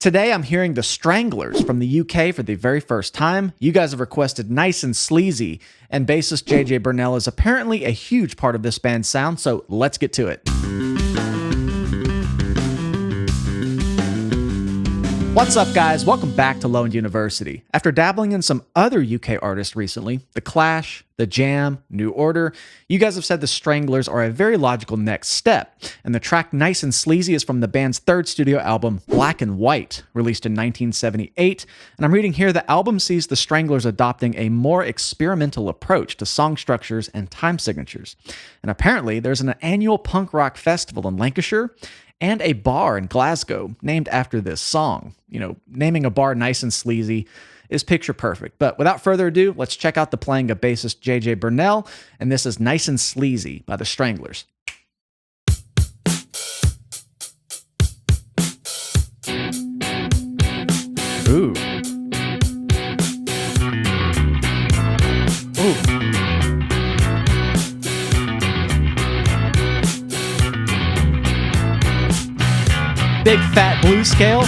Today I'm hearing the Stranglers from the UK for the very first time. You guys have requested Nice and Sleazy, and bassist JJ Burnel is apparently a huge part of this band's sound, so let's get to it. What's up, guys? Welcome back to Low End University. After dabbling in some other UK artists recently, The Clash, The Jam, New Order, you guys have said the Stranglers are a very logical next step, and the track Nice and Sleazy is from the band's third studio album, Black and White, released in 1978, and I'm reading here the album sees the Stranglers adopting a more experimental approach to song structures and time signatures. And apparently, there's an annual punk rock festival in Lancashire, and a bar in Glasgow named after this song. You know, naming a bar Nice and Sleazy is picture perfect. But without further ado, let's check out the playing of bassist JJ Burnel, and this is Nice and Sleazy by the Stranglers. Ooh. Ooh. Big fat blues scale.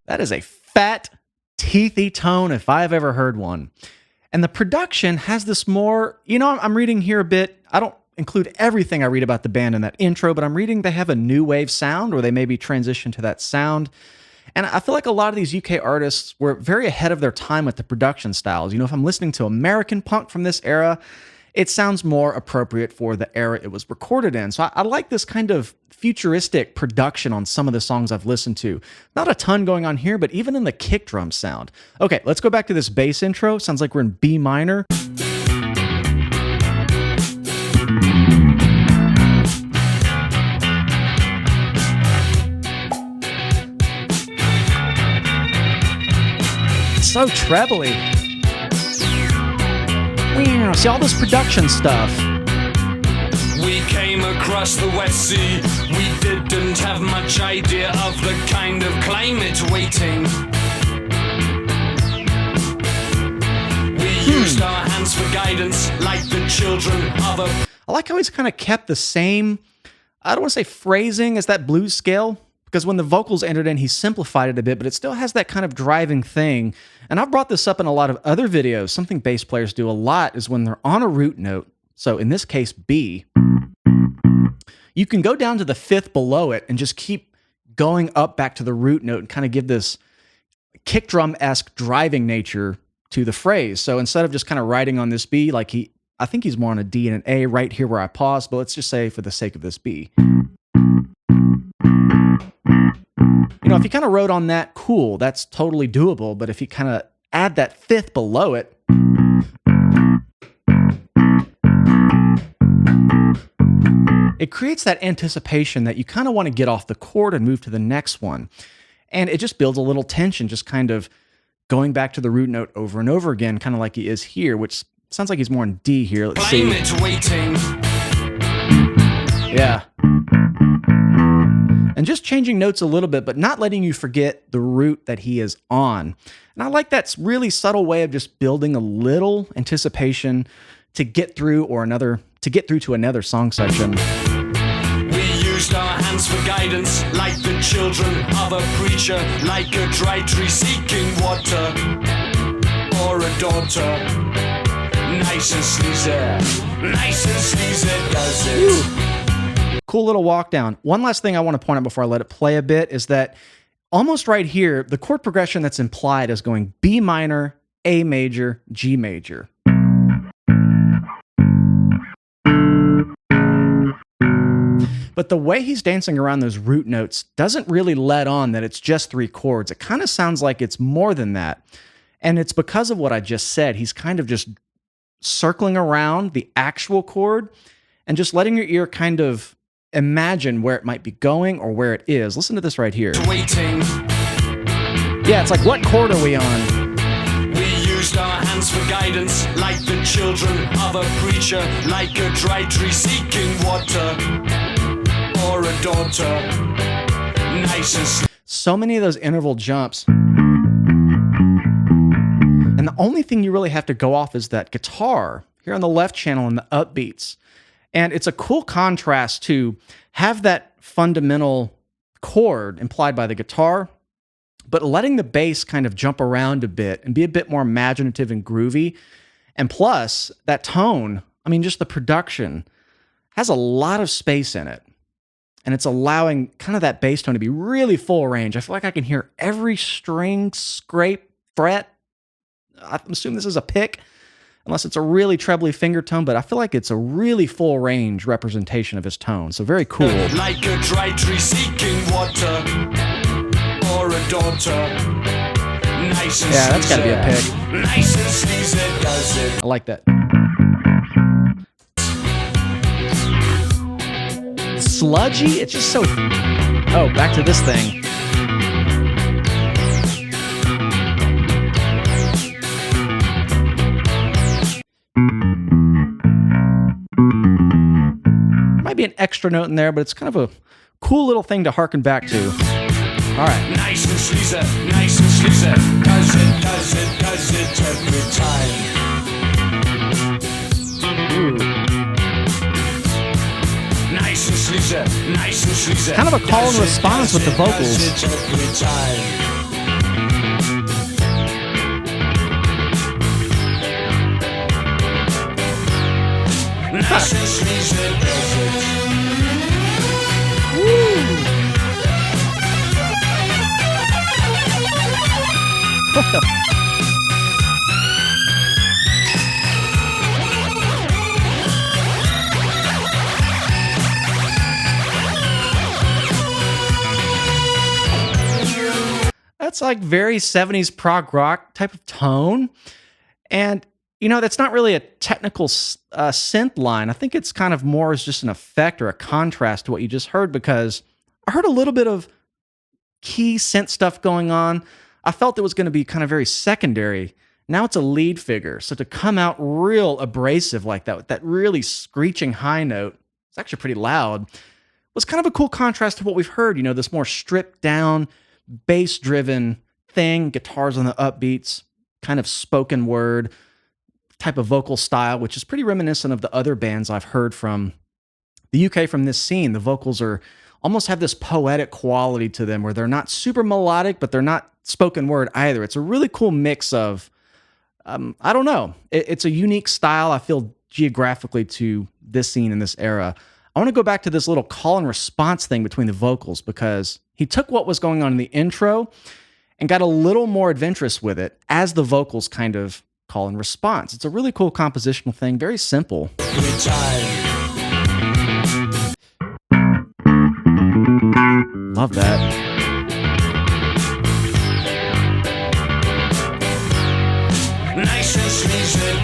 That is a fat, teethy tone if I've ever heard one. And the production has this more, I'm reading here a bit. I don't include everything I read about the band in that intro, but I'm reading they have a new wave sound, or they maybe transition to that sound. And I feel like a lot of these UK artists were very ahead of their time with the production styles. If I'm listening to American punk from this era, it sounds more appropriate for the era it was recorded in. So I like this kind of futuristic production on some of the songs I've listened to. Not a ton going on here, but even in the kick drum sound. Okay, let's go back to this bass intro. Sounds like we're in B minor. So trebly. See all this production stuff. We came across the West Sea. We didn't have much idea of the kind of climate waiting. We used our hands for guidance like the children of a... I like how he's kind of kept the same, I don't want to say phrasing as that blues scale, because when the vocals entered in, he simplified it a bit, but it still has that kind of driving thing. And I've brought this up in a lot of other videos. Something bass players do a lot is when they're on a root note, so in this case, B, you can go down to the fifth below it and just keep going up back to the root note and kind of give this kick drum-esque driving nature to the phrase. So instead of just kind of riding on this B, like I think he's more on a D and an A right here where I paused, but let's just say for the sake of this B. If you kind of wrote on that, cool, that's totally doable. But if you kind of add that fifth below it, it creates that anticipation that you kind of want to get off the chord and move to the next one. And it just builds a little tension, just kind of going back to the root note over and over again, kind of like he is here, which sounds like he's more in D here. Let's see. Yeah. And just changing notes a little bit, but not letting you forget the root that he is on. And I like that really subtle way of just building a little anticipation to get through to another song section. We used our hands for guidance like the children of a preacher, like a dry tree seeking water, or a daughter. Nice and sleazy, nice and sleazy does it. Ooh. Cool little walk down. One last thing I want to point out before I let it play a bit is that almost right here, the chord progression that's implied is going B minor, A major, G major. But the way he's dancing around those root notes doesn't really let on that it's just three chords. It kind of sounds like it's more than that. And it's because of what I just said. He's kind of just circling around the actual chord and just letting your ear kind of imagine where it might be going or where it is. Listen to this right here. Waiting. Yeah, it's like, what chord are we on? We used our hands for guidance like the children of a preacher, like a dry tree seeking water, or a daughter. Nice and so many of those interval jumps. And the only thing you really have to go off is that guitar. here on the left channel in the upbeats. And it's a cool contrast to have that fundamental chord implied by the guitar, but letting the bass kind of jump around a bit and be a bit more imaginative and groovy. And plus, that tone, I mean, just the production has a lot of space in it. And it's allowing kind of that bass tone to be really full range. I feel like I can hear every string, scrape, fret. I'm assuming this is a pick, unless it's a really trebly finger tone, but I feel like it's a really full range representation of his tone. So very cool. Like a dry tree seeking water, or a daughter. Nice and Yeah, that's gotta be a pick. Nice and sleazy does it. I like that. Sludgy? It's just so... Oh, back to this thing. Might be an extra note in there, but it's kind of a cool little thing to harken back to. All right. Nice and sleazy, nice and sleazy. Does it, does it, does it every time. Ooh. Nice and sleazy, nice and sleazy. Kind of a call and response with the vocals. Does it every time. Nice and sleazy does it. What the? That's like very 70s prog rock type of tone. And, you know, that's not really a technical synth line. I think it's kind of more as just an effect or a contrast to what you just heard, because I heard a little bit of key synth stuff going on. I felt it was going to be kind of very secondary. Now it's a lead figure. So to come out real abrasive like that, with that really screeching high note, it's actually pretty loud, was kind of a cool contrast to what we've heard. You know, this more stripped down, bass-driven thing, guitars on the upbeats, kind of spoken word type of vocal style, which is pretty reminiscent of the other bands I've heard from the UK from this scene. The vocals are almost have this poetic quality to them where they're not super melodic, but they're not spoken word either. It's a really cool mix of, I don't know. It's a unique style, I feel, geographically to this scene in this era. I want to go back to this little call and response thing between the vocals, because he took what was going on in the intro and got a little more adventurous with it as the vocals kind of call and response. It's a really cool compositional thing, very simple. Love that.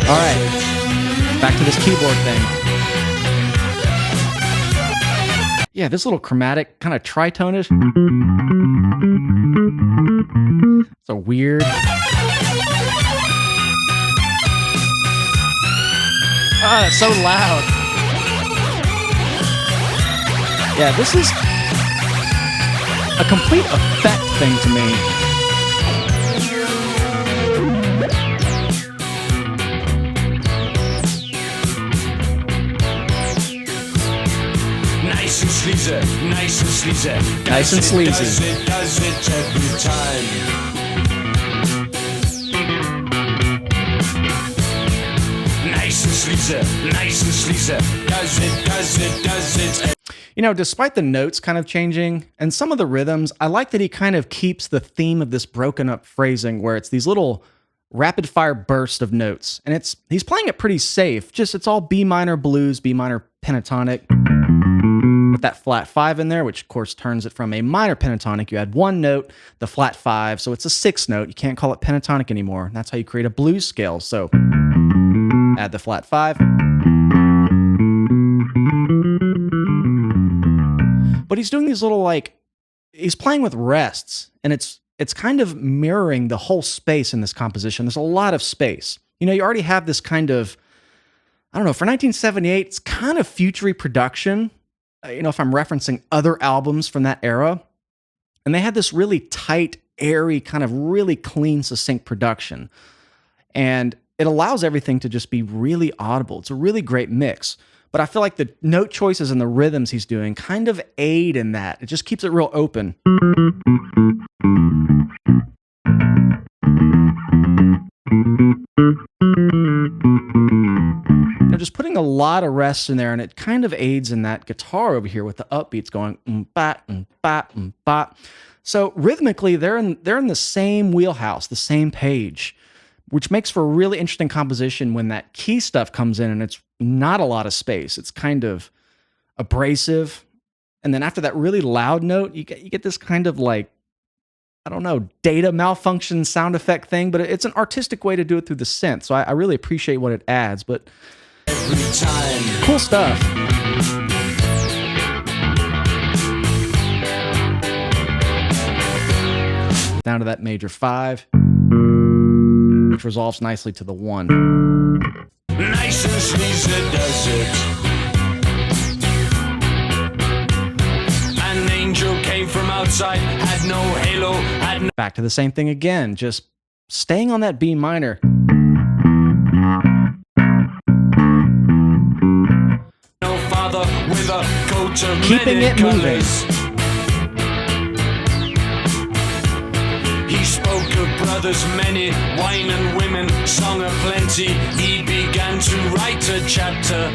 All right, back to this keyboard thing. Yeah, this little chromatic, kind of tritonish. So weird. Ah, it's so loud. Yeah, this is a complete effect thing to me. Nice and sleazy, nice and sleazy. Nice and sleazy. Does it every time. Nice and sleazy, nice and sleazy. Does it. You know, despite the notes kind of changing and some of the rhythms, I like that he kind of keeps the theme of this broken up phrasing where it's these little rapid fire bursts of notes. And he's playing it pretty safe. Just it's all B minor blues, B minor pentatonic with that flat 5 in there, which of course turns it from a minor pentatonic. You add one note, the flat 5, so it's a 6th note. You can't call it pentatonic anymore. That's how you create a blues scale. So add the flat 5. But he's doing these little, he's playing with rests, and it's kind of mirroring the whole space in this composition. There's a lot of space. You know, you already have this kind of, I don't know, for 1978, it's kind of future-y production, you know, if I'm referencing other albums from that era. And they had this really tight, airy, kind of really clean, succinct production. And it allows everything to just be really audible. It's a really great mix. But I feel like the note choices and the rhythms he's doing kind of aid in that. It just keeps it real open. Just putting a lot of rest in there, and it kind of aids in that guitar over here with the upbeats going ba ba ba. So rhythmically, they're in the same wheelhouse, the same page, which makes for a really interesting composition when that key stuff comes in and it's not a lot of space. It's kind of abrasive. And then after that really loud note, you get this kind of like, I don't know, data malfunction sound effect thing, but it's an artistic way to do it through the synth. So I really appreciate what it adds, but every time. Cool stuff. Down to that major 5, which resolves nicely to the 1. Nice and sleazy does it. An angel came from outside, had no halo, had no... Back to the same thing again, just staying on that B minor. No father with a coat of Keeping many it moving. colors. He spoke of brothers many, wine and women, song of plenty. He began to write a chapter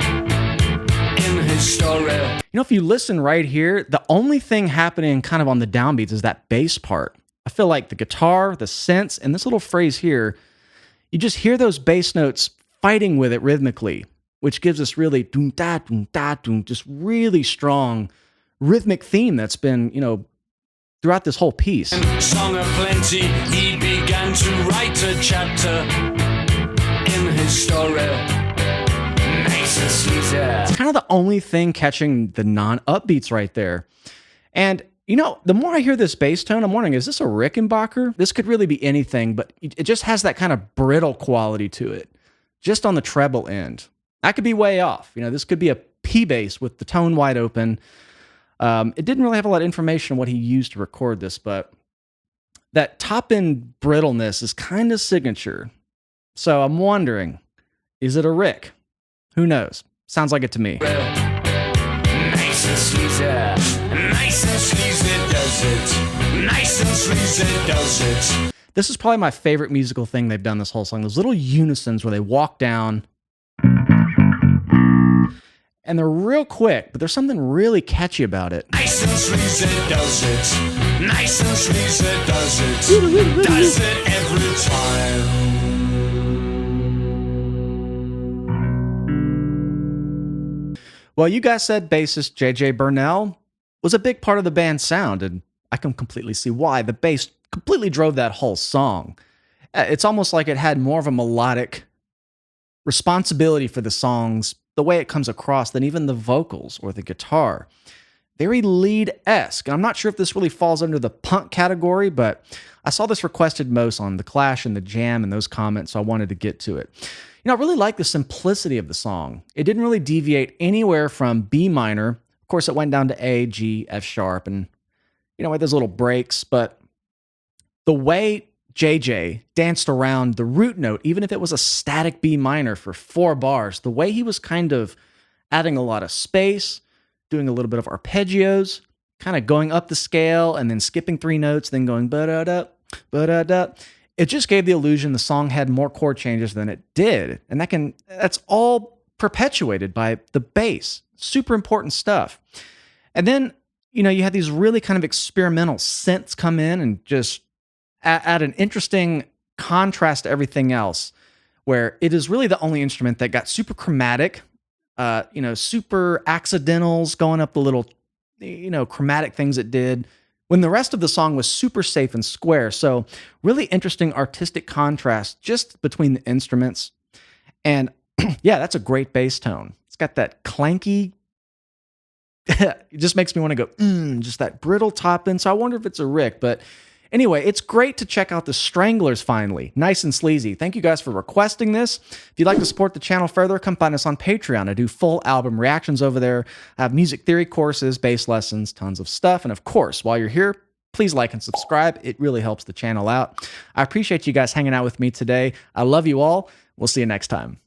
in his story. You know, if you listen right here, the only thing happening kind of on the downbeats is that bass part. I feel like the guitar, the synths, and this little phrase here, you just hear those bass notes fighting with it rhythmically, which gives us really doom da doom da doom, just really strong rhythmic theme that's been, you know, throughout this whole piece. Song of plenty, he began to write a chapter in his story. Nice and sleazy. It's kind of the only thing catching the non-upbeats right there. And, you know, the more I hear this bass tone, I'm wondering, is this a Rickenbacker? This could really be anything, but it just has that kind of brittle quality to it, just on the treble end. I could be way off. You know, this could be a P bass with the tone wide open. It didn't really have a lot of information on what he used to record this, but that top end brittleness is kind of signature. So I'm wondering, is it a Rick? Who knows? Sounds like it to me. Nice and sleazy, nice and sleazy does it. Nice and sleazy does it. This is probably my favorite musical thing they've done this whole song. Those little unisons where they walk down. And they're real quick, but there's something really catchy about it. Nice and sleazy does it. Nice and sleazy does it. Does it every time. Well, you guys said bassist JJ Burnel was a big part of the band's sound, and I can completely see why. The bass completely drove that whole song. It's almost like it had more of a melodic responsibility for the songs, the way it comes across, than even the vocals or the guitar. Very lead-esque. I'm not sure if this really falls under the punk category, but I saw this requested most on The Clash and The Jam and those comments, so I wanted to get to it. You know, I really like the simplicity of the song. It didn't really deviate anywhere from B minor. Of course, it went down to A, G, F sharp, and, you know, with those little breaks, but the way JJ danced around the root note, even if it was a static B minor for 4 bars, the way he was kind of adding a lot of space, doing a little bit of arpeggios, kind of going up the scale and then skipping 3 notes, then going ba-da-da, ba-da-da. It just gave the illusion the song had more chord changes than it did. And that's all perpetuated by the bass. Super important stuff. And then, you know, you had these really kind of experimental synths come in and just add an interesting contrast to everything else, where it is really the only instrument that got super chromatic, you know, super accidentals going up the little, you know, chromatic things it did, when the rest of the song was super safe and square. So really interesting artistic contrast just between the instruments. And yeah, that's a great bass tone. It's got that clanky, it just makes me want to go, just that brittle top end. So I wonder if it's a Rick, but anyway, it's great to check out the Stranglers finally. Nice and sleazy. Thank you guys for requesting this. If you'd like to support the channel further, come find us on Patreon. I do full album reactions over there. I have music theory courses, bass lessons, tons of stuff. And of course, while you're here, please like and subscribe. It really helps the channel out. I appreciate you guys hanging out with me today. I love you all. We'll see you next time.